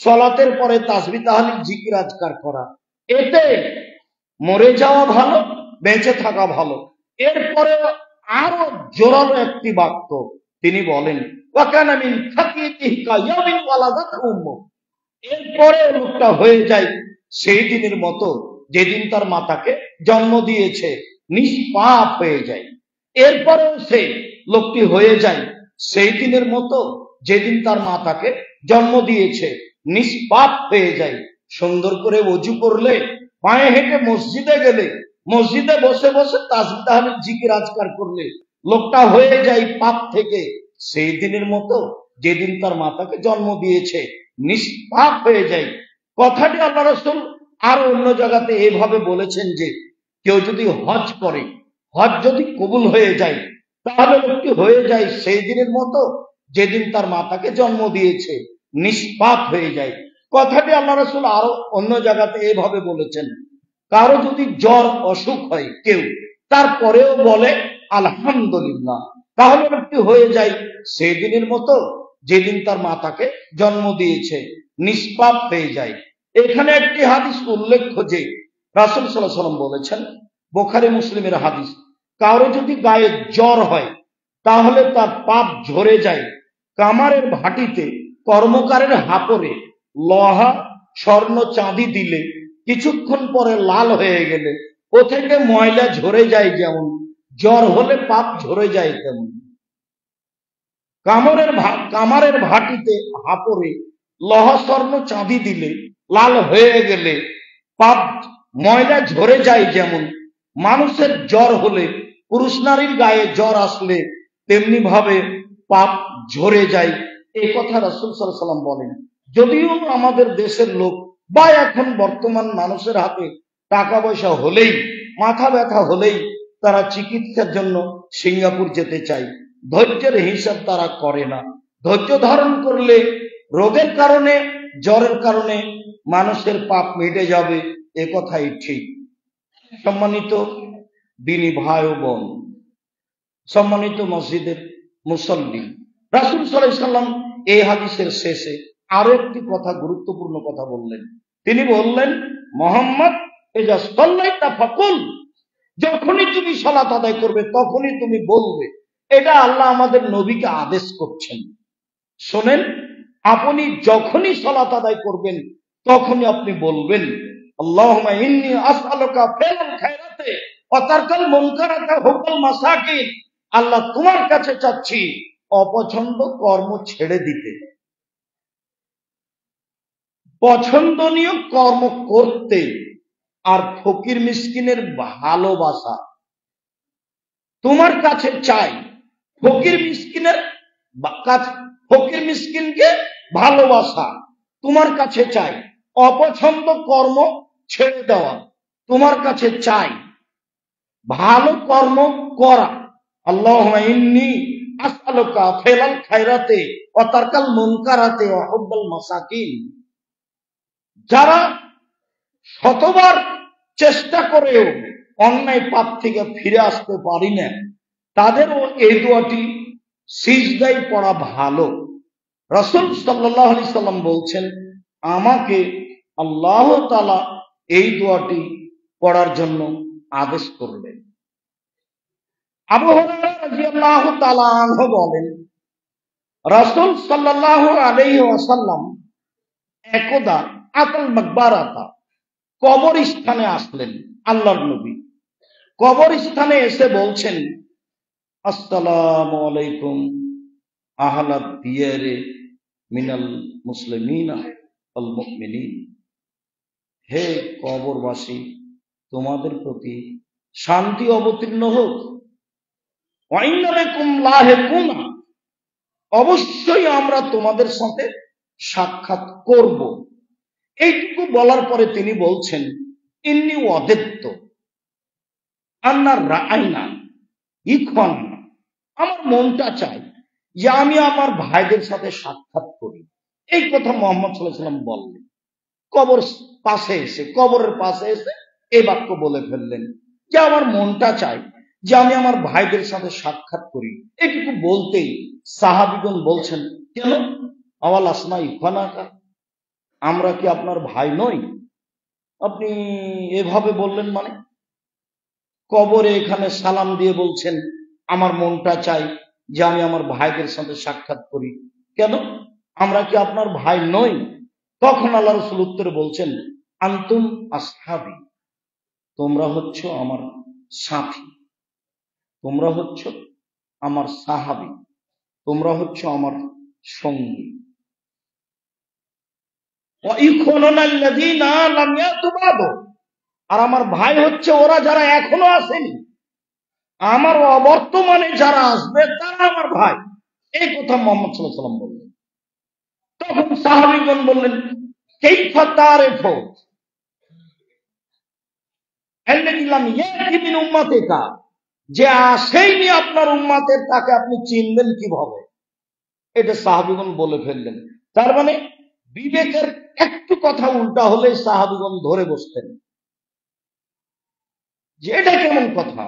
Speaker 1: সালাতের পরে তাসবিহ তাহলিল জিকির আজকার করা। এতে মরে যাওয়া ভালো, বেঁচে থাকা ভালো। এরপরে আরো জোরালো একটি বাক্য তিনি বলেন, ওয়াকানা মিন খাতিয়াতিহি কায়ামিন ওয়ালাদাতহু উম্মুহু, এরপরে লোকটা হয়ে যায় সেই দিনের মতো যেদিন তার মাতাকে জন্ম দিয়েছে, নিষ্পাপ হয়ে যায়। এরপরেও সে লোকটি হয়ে যায় সেই দিনের মতো যেদিন তার মাতাকে জন্ম দিয়েছে, নিষ্পাপ হয়ে যায়। সুন্দর করে ওযু করলে, পায়ে হেঁটে মসজিদে গেলে, মসজিদে বসে বসে তাসবিহ তাহলিল জিকির আজকার করলে লোকটা হয়ে যায় পাপ থেকে সেই দিনের মতো যেদিন তার মাতাকে জন্ম দিয়েছে, নিষ্পাপ হয়ে যায়। কথাটি আল্লাহ রাসূল আর অন্য জায়গাতে এভাবে বলেছেন যে কেউ যদি হজ করে হজ যদি কবুল হয়ে যায় তাহলে লোকটি হয়ে যায় সেই দিনের মতো যেদিন তার মাতাকে জন্ম দিয়েছে, নিষ্পাপ হয়ে যায়। কথাটি আল্লাহ রাসূল আরো অন্য জায়গাতে এভাবে বলেছেন, কারো যদি জ্বর অসুখ হয় কেউ, তারপরেও বলে আলহামদুলিল্লাহ, তাহলে লোকটি হয়ে যায় সেই দিনের মতো যেদিন তার মাতাকে জন্ম দিয়েছে, নিষ্পাপ হয়ে যায়। এখানে একটি হাদিস উল্লেখ্য যে রাসূল সাল্লাল্লাহু আলাইহি ওয়াসাল্লাম বলেছেন, বুখারী মুসলিমের হাদিস, কারো যদি গায়ে জ্বর হয় তাহলে তার পাপ ঝরে যায় কামারের ভাটিতে কর্মকারের হাপরে লোহা স্বর্ণ চাঁদি দিলে, কিছুক্ষণ পরে লাল হয়ে গেলে ও থেকে ময়লা ঝরে যায়, যেমন জ্বর হলে পাপ ঝরে যায় তেমন। কামারের ভাটিতে হাপরে লোহা স্বর্ণ চাঁদি দিলে লাল হয়ে গেলে পাপ ময়লা ঝরে যায়, যেমন মানুষের জ্বর হলে, পুরুষ নারীর গায়ে জ্বর আসলে তেমনি ভাবে পাপ ঝরে যায়। এই কথা রাসূল সাল্লাল্লাহু আলাইহি ওয়াসাল্লাম বলেন। যদিও আমাদের দেশের লোক বা এখন বর্তমান মানুষের হাতে টাকা পয়সা হলেই, মাথা ব্যথা হলেই তারা চিকিৎসার জন্য সিঙ্গাপুর যেতে চায়, ধৈর্যের হিসাব তারা করে না। ধৈর্য ধারণ করলে রোগের কারণে, জ্বরের কারণে মানুষের পাপ মিটে যাবে, এ কথাই ঠিক। সম্মানিত দিনী ভাই ও বোন, সম্মানিত মসজিদের মুসল্লি, রাসূল সাল্লাল্লাহু আলাইহি ওয়াসাল্লাম এই হাদিসের শেষে আরো একটি কথা, গুরুত্বপূর্ণ কথা বললেন। তিনি বললেন, মুহাম্মদ ইজা সাল্লাইতা ফাকুল, যখনই তুমি সালাত আদায় করবে তখনই তুমি বলবে। এটা আল্লাহ আমাদের নবীকে আদেশ করছেন। শোনেন, আপনি যখনই সালাত আদায় করবেন তখনই আপনি বলবেন, আল্লাহুম্মা ইন্নী আসআলুকা ফিল খায়রাতি ওয়া তারকাল মুনকারাতি হুব্বাল মাসাকিন, আল্লাহ তোমার কাছে চাচ্ছি অপছন্দ কর্ম ছেড়ে দিতে, পছন্দনীয় কর্ম করতে, আর ফকির মিসকিনের ভালোবাসা তোমার কাছে চাই। ফকির মিসকিনকে ভালোবাসা তোমার কাছে চাই, অপছন্দ কর্ম ছেড়ে দেওয়া তোমার কাছে চাই, ভালো কর্ম করা। আল্লাহুম্মা ইন্নী আসআলুকা ফিল খায়রাতি ওয়া তারকাল মুনকারাতি ওয়া হুব্বাল মাসাকিন। যারা শতবার চেষ্টা করেও অন্যায় পাপ থেকে ফিরে আসতে পারি না, তাদেরও এই দোয়াটি সিজদায় পড়া ভালো। রাসূল সাল্লাল্লাহু আলাইহি সাল্লাম বলছেন, আমাকে আল্লাহ তাআলা এই দোয়াটি পড়ার জন্য আদেশ করলেন। আবু হুরায়রা রাদিয়াল্লাহু তাআলা আনহু বলেন, রাসূল সাল্লাল্লাহু আলাইহি ওয়াসাল্লাম একদা আতাল মাকবারাতা, কবরস্থানে আসলেন। আল্লাহর নবী কবরস্থানে এসে বলছেন, আসসালামু আলাইকুম আহলাদ দিয়ারে মিনাল মুসলিমিনা ওয়াল মুমিনিন, হে কবরবাসী, তোমাদের প্রতি শান্তি অবতীর্ণ হোক। ওয়া ইন্না লাকুম লাহিকুনা, অবশ্যই আমরা তোমাদের সাথে সাক্ষাৎ করব। এইটুকু বলার পরে তিনি বলছেন, ইন্নী ওয়াদাতু আন্না রাআইনা ইখওয়ানা, আমার মনটা চাই যে আমি আমার ভাইদের সাথে সাক্ষাৎ করি। এই কথা মুহাম্মদ সাল্লাল্লাহু আলাইহি ওয়াসাল্লাম বললেন। কবরের পাশে এসে এই বাক্য বলে ফেললেন যে আমার মনটা চাই যে আমি আমার ভাইদের সাথে সাক্ষাৎ করি। এটুকু বলতেই সাহাবীগণ বলছেন, কেন আওয়াল আসনা ইখওয়ানাকা, আমরা কি আপনার ভাই নই? আপনি এভাবে বললেন মানে? কবরে এখানে সালাম দিয়ে বলছেন আমার মনটা চাই যে আমি আমার ভাইদের সাথে সাক্ষাৎ করি, কেন আমরা কি আপনার ভাই নই? তখন আল্লাহ রাসূল উত্তরে বলছেন, আনতুম আসহাবি, তোমরা হচ্ছ আমার সাথী, তোমরা হচ্ছ আমার সাহাবী, তোমরা হচ্ছ আমার সঙ্গী। ওয়া ইখওয়ানুনা আল্লাযীনা লাম ইয়াতু বাদু, আর আমার ভাই হচ্ছে ওরা যারা এখনো আসেনি, আমার অবর্তমানে যারা আসবে তারা আমার ভাই। এই কথা মুহাম্মদ সাল্লাল্লাহু আলাইহি ওয়াসাল্লাম বললেন। তখন সাহাবীগণ বললেন, কাইফা তারিফু আল্লাযী লাম ইয়াতি মিন উম্মাতিকা, যে আসেইনি আপনার উম্মাতের, তাকে আপনি চিনবেন কিভাবে? এটা সাহাবীগণ বলে ফেললেন। তার মানে বিবেকের একটু কথা উল্টা হলে সাহাবীগণ ধরে বসতেন যে এটা কেমন কথা।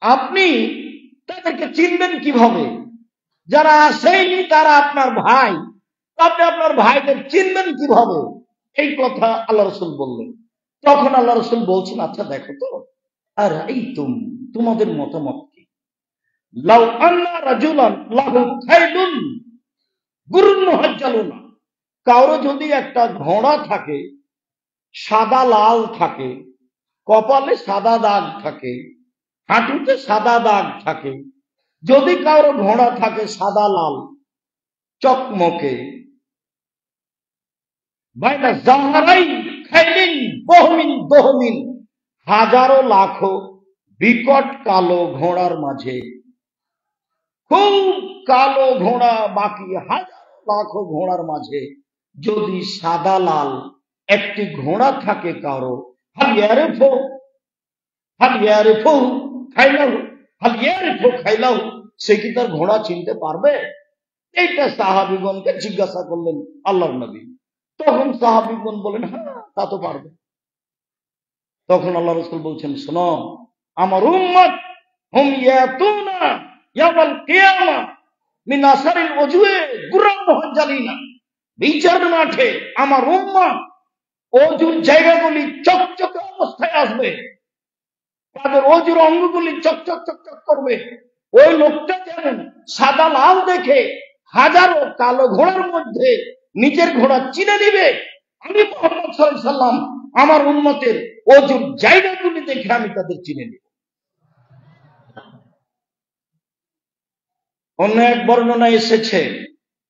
Speaker 1: আপনি তাদেরকে চিনবেন কিভাবে? যারা আসেনি তারা আপনার ভাই, আপনি আপনার ভাইদের চিনবেন কিভাবে? এই কথা আল্লাহ রসুল বললেন। তখন আল্লাহ রসুল বলছেন, আচ্ছা দেখো তো, আর এই তোমাদের মতামত কি? লাউ আন্না রাজুলান লাহু খাইলুন গুরুন মুহাজ্জালুনা, কারো যদি একটা ঘোড়া থাকে, সাদা লাল থাকে, কপালে সাদা দাগ থাকে, হাঁটুতে সাদা দাগ থাকে, যদি কারো ঘোড়া থাকে সাদা লাল চকমকে, বাইনা জাহারাই খাইলিন বহমিন দহমিন, হাজারো লাখো বিকট কালো ঘোড়ার মাঝে, খুব কালো ঘোড়া বাকি হাজারো লাখো ঘোড়ার মাঝে যদি সাদা লাল একটি ঘোড়া থাকে কারো, হালিয়ারেফো হালিয়ারেফো খাইলাহু হালিয়ারেফো খাইলাহু, সে কি তার ঘোড়া চিনতে পারবে? এইটা সাহাবীগণকে জিজ্ঞাসা করলেন আল্লাহর নবী। তখন সাহাবীগণ বলেন, হ্যাঁ তা তো পারবে। তখন আল্লাহ রাসূল বলছেন, শোনো, আমার উম্মত হুম ইয়াতুনা ইয়াউমাল কিয়ামা মিন আসারিল ওজুয়ে গুররান মুহাজ্জালিনা, বিচার মাঠে আমার উম্মত ওজুর জায়গাগুলি চকচকে অবস্থায় আসবে, তাদের ওজুর অঙ্গগুলি চকচক চকচক করবে। ওই লোকটা যেমন সাদা লাল দেখে হাজারো কালো ঘোড়ার মধ্যে নিজের ঘোড়া চিনে নিবে, আমি মুহাম্মদ সাল্লাল্লাহু আলাইহি সাল্লাম আমার উম্মতের ওজুর জায়গাগুলি দেখে আমি তাদের চিনে নিব। অন্য এক বর্ণনায় এসেছে,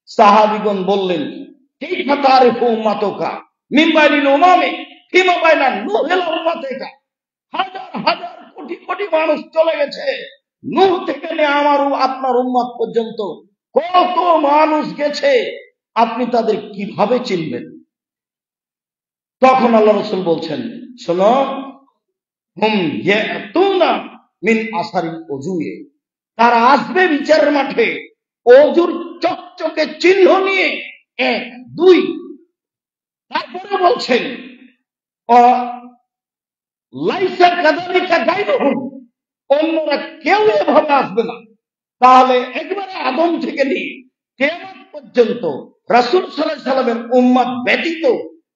Speaker 1: সাহাবীগণ বললেন, কাইফা তারিফু উম্মাতুকা মিন বাইনিল উমামি ফিমা বাইনা নূহিল উম্মাতিকা, হাজার হাজার কোটি কোটি মানুষ চলে গেছে, নূহ থেকে নিয়ে আমার আপনার উম্মত পর্যন্ত কত মানুষ গেছে, আপনি তাদের কিভাবে চিনবেন? তখন আল্লাহ রাসূল বলছেন, শোনো, হুম ইয়াতুনা মিন আসারিল ওজুয়ে, তারা আসবে বিচারের মাঠে ওজুর চকচকে চিহ্ন নিয়ে। এক, দুই, তারপরে বলছেন লাইসা কাযালিকা গায়রুহুম, অন্যরা কেউ এভাবে আসবে না। তাহলে একবারে আদম থেকে নিয়ে কিয়ামত পর্যন্ত রাসূল সাল্লাল্লাহু আলাইহি সাল্লামের উম্মত ব্যতীত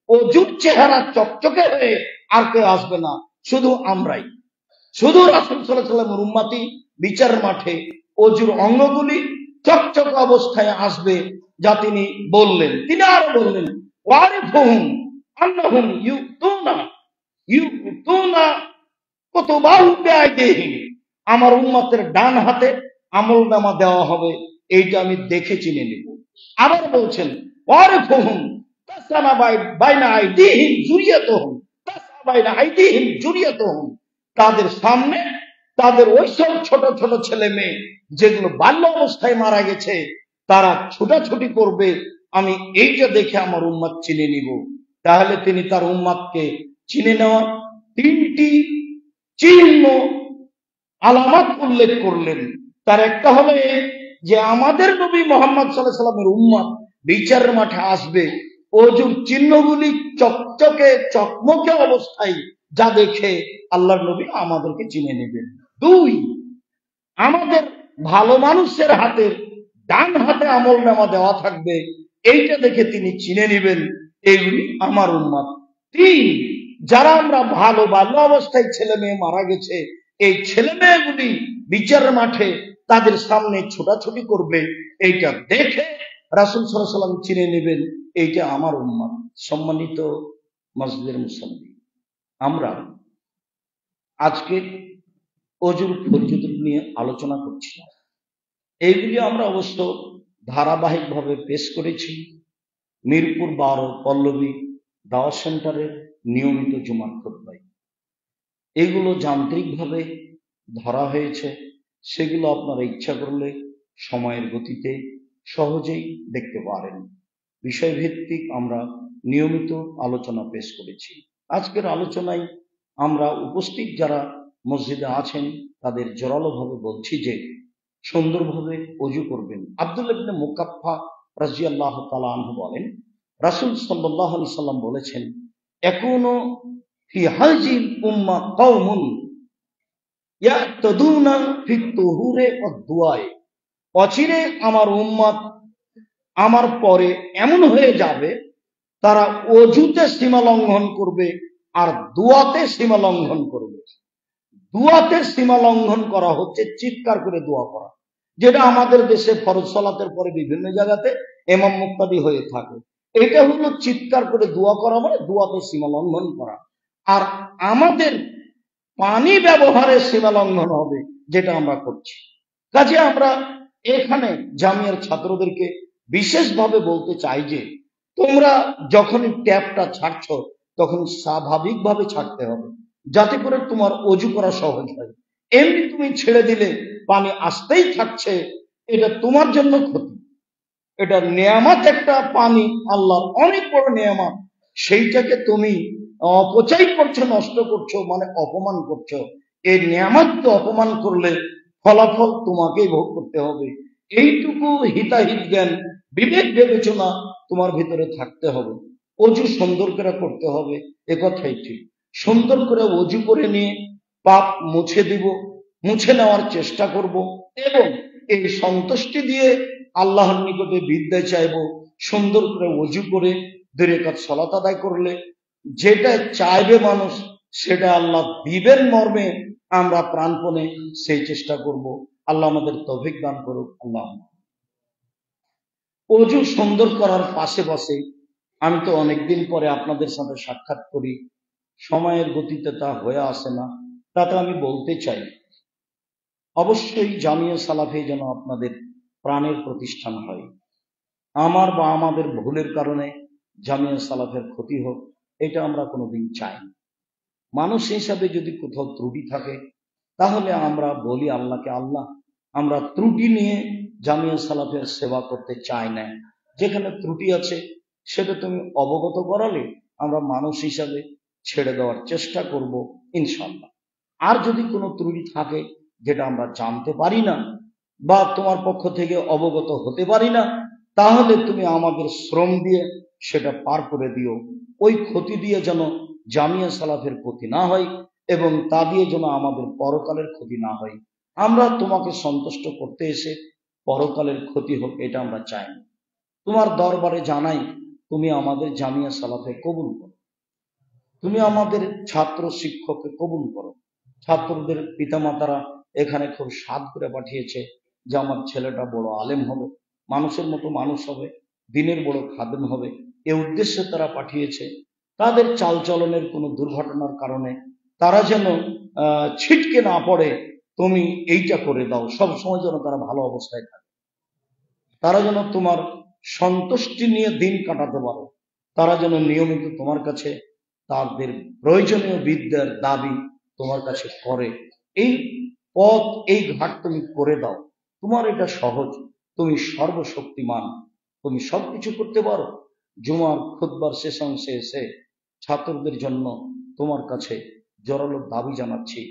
Speaker 1: ওজুর চেহারা চকচকে হয়ে আর কেউ আসবে না, শুধু আমরাই। শুধু রাসূল সাল্লাল্লাহু আলাইহি সাল্লামের উম্মতই বিচার মাঠে ওজুর অঙ্গগুলি চকচক অবস্থায় আসবে, যা তিনি বললেন। তিনি আরো বললেন, ওয়ারিফুহুম আন্নাহুম ইউতুনা কুতুবাহু বিআইদিহিম, আমার উম্মতের ডান হাতে আমলনামা দেওয়া হবে, এইটা আমি দেখে চিনে নিব। আবার বলছেন, ওয়ারিফুহুম তাসানা বাইনা আইদিহিম যুরিয়াতুহুম তাসা বাইনা আইদিহিম যুরিয়াতুহুম, তাদের সামনে তাদের ওইসব ছোট ছোট ছেলে মেয়ে যেগুলো বাল্য অবস্থায় মারা গেছে, তারা ছুটাছুটি করবে, আমি এইটা দেখে আমার উম্মত চিনে নিব। তাহলে তিনি তার উম্মতকে চিনে নেওয়ার তিনটি চিহ্ন আলামত উল্লেখ করলেন। তার একটা হলো যে আমাদের নবী মুহাম্মদ সাল্লাল্লাহু আলাইহি সাল্লামের উম্মত বিচারের মাঠে আসবে ওজুর চিহ্নগুলি চকচকে চকমকে অবস্থায়, যা দেখে আল্লাহর নবী আমাদেরকে চিনে নেবেন। দুই, আমাদের ভালো মানুষের হাতের ডান হাতে আমলনামা দেওয়া থাকবে, এইটা দেখে তিনি চিনে নেবেন এইগুলি আমার উম্মত। তিন, যারা আমরা ভালো বাল্য অবস্থায় ছেলে মেয়ে মারা গেছে, এই ছেলে মেয়েগুলি বিচারের মাঠে তাদের সামনে ছোটাছুটি করবে, এইটা দেখে রাসূল সাল্লাল্লাহু আলাইহি সাল্লাম চিনে নেবেন এইটা আমার উম্মত। সম্মানিত মসজিদের মুসল্লি, আমরা আজকে ওজুর ফজিলত নিয়ে আলোচনা করছি। এইগুলি আমরা অবশ্য ধারাবাহিকভাবে পেশ করেছি মিরপুর 12 পল্লবী দাওয়াত সেন্টারের নিয়মিত জুমার খুতবায়। এগুলো যান্ত্রিকভাবে ধরা হয়েছে, সেগুলো আপনারা ইচ্ছা করলে সময়ের গতিতে সহজেই দেখতে পারেন। বিষয়ভিত্তিক আমরা নিয়মিত আলোচনা পেশ করেছি। আজকের আলোচনায় আমরা উপস্থিত যারা মসজিদে আছেন তাদের জোরালোভাবে বলছি যে সুন্দরভাবে অজু করবেন। আব্দুল্লাহ ইবনে মুকাফফা রাদিয়াল্লাহু তাআলা আনহু বলেন, রাসূল সাল্লাল্লাহু আলাইহি সাল্লাম বলেছেন, একুনু ফি হাযিল উম্মাহ কওমুন ইয়াতাদুনা ফিত তুহুরে ওয়াদ দুআয়ে। অচিরে আমার উম্মত আমার পরে এমন হয়ে যাবে, তারা অজুতে সীমা লঙ্ঘন করবে আর দোয়াতে সীমা লঙ্ঘন করবে। দোয়াতে সীমা লঙ্ঘন করা হচ্ছে চিৎকার করে দোয়া করা, যেটা আমাদের দেশে ফরজ সালাতের পরে বিভিন্ন জায়গাতে ইমাম মুক্তাদি হয়ে থাকে। এটা হলো চিৎকার করে দোয়া করা, মানে দোয়াতে সীমা লঙ্ঘন করা। আর আমাদের পানি ব্যবহারে সীমা লঙ্ঘন হবে, যেটা আমরা করছি। কাজে আমরা এখানে জামিয়ার ছাত্রদেরকে বিশেষভাবে বলতে চাই যে তোমরা যখনই ট্যাপটা ছাড়ছ তখন স্বাভাবিকভাবে ছাড়তে হবে, যাতে করে তোমার অজু করা সহজ হয়। এমনি তুমি ছেড়ে দিলে পানি আসতেই থাকছে, এটা তোমার জন্য ক্ষতি। এটা নেয়ামত, একটা পানি আল্লাহর অনেক বড় নেয়ামত, সেইটাকে তুমি অপচয় করছো, নষ্ট করছো, মানে অপমান করছো। এই নেয়ামতকে অপমান করলে ফলাফল তোমাকেই ভোগ করতে হবে। এইটুকু হিতাহিত জ্ঞান, বিবেক বিবেচনা তোমার ভিতরে থাকতে হবে। অজু সুন্দর করে করতে হবে, একথাই ঠিক। সুন্দর করে অজু করে নিয়ে পাপ মুছে দিব, মুছে নেওয়ার চেষ্টা করব, এবং এই সন্তুষ্টি দিয়ে আল্লাহর নিকটে বিদ্যা চাইব। সুন্দর করে অজু করে 2 রাকাত সালাত আদায় করলে যেটা চাইবে মানুষ, সেটা আল্লাহ দিবেন মর্মে আমরা প্রাণপণে সেই চেষ্টা করব। আল্লাহ আমাদের তৌফিক দান করুক। আল্লাহ। অজু সুন্দর করার পাশে আমি তো অনেকদিন পরে আপনাদের সাথে সাক্ষাৎ করি, সময়ের গতিতে তা হয়ে আসে না। তাতে আমি বলতে চাই, অবশ্যই জামিয়া সালাফি যেন আপনাদের প্রাণের প্রতিষ্ঠান হয়। আমার বা আমাদের ভুলের কারণে জামিয়া সালাফের ক্ষতি হোক, এটা আমরা কোনোদিন চাই না। মানুষ হিসাবে যদি কোথাও ত্রুটি থাকে, তাহলে আমরা বলি আল্লাহকে, আল্লাহ আমরা ত্রুটি নিয়ে জামিয়া সালাফের সেবা করতে চাই না। যেখানে ত্রুটি আছে সেটা তুমি অবগত করালে আমরা মানুষ হিসাবে ছেড়ে দেওয়ার চেষ্টা করব ইনশাআল্লাহ। আর যদি কোনো ত্রুটি থাকে যেটা আমরা জানতে পারি না বা তোমার পক্ষ থেকে অবগত হতে পারি না, তাহলে তুমি আমাদের শ্রম দিয়ে সেটা পার করে দিও। ওই ক্ষতি দিয়ে যেন জামিয়া সালাফের ক্ষতি না হয়, এবং তা দিয়ে যেন আমাদের পরকালের ক্ষতি না হয়। আমরা তোমাকে সন্তুষ্ট করতে এসে পরকালের ক্ষতি হোক, এটা আমরা চাই না। তোমার দরবারে জানাই, তুমি আমাদের জামিয়া সালাফে কবুল করো, তুমি আমাদের ছাত্র শিক্ষককে কবুল করো। ছাত্রদের পিতামাতারা এখানে খুব সাধ করে পাঠিয়েছে যে আমার ছেলেটা বড় আলেম হবে, মানুষের মতো মানুষ হবে, দিনের বড় খাদেম হবে, এ উদ্দেশ্যে তারা পাঠিয়েছে। তাদের চালচলনের কোনো দুর্ঘটনার কারণে তারা যেন ছিটকে না পড়ে, তুমি এইটা করে দাও। সব সময় যেন তারা ভালো অবস্থায় থাকে, তারা যেন তোমার সন্তুষ্টি নিয়ে দিন কাটাতে পারে, তারা যেন নিয়মিত তোমার কাছে তাদের প্রয়োজনীয় বিদ্যার দাবি তোমার কাছে করে। এই পথ, এই ঘাট তুমি করে দাও। তোমার এটা সহজ, তুমি সর্বশক্তিমান, তুমি সবকিছু করতে পারো। জুমার খুতবার শেষ অংশে এসে ছাত্রদের জন্য তোমার কাছে জোরালো দাবি জানাচ্ছি,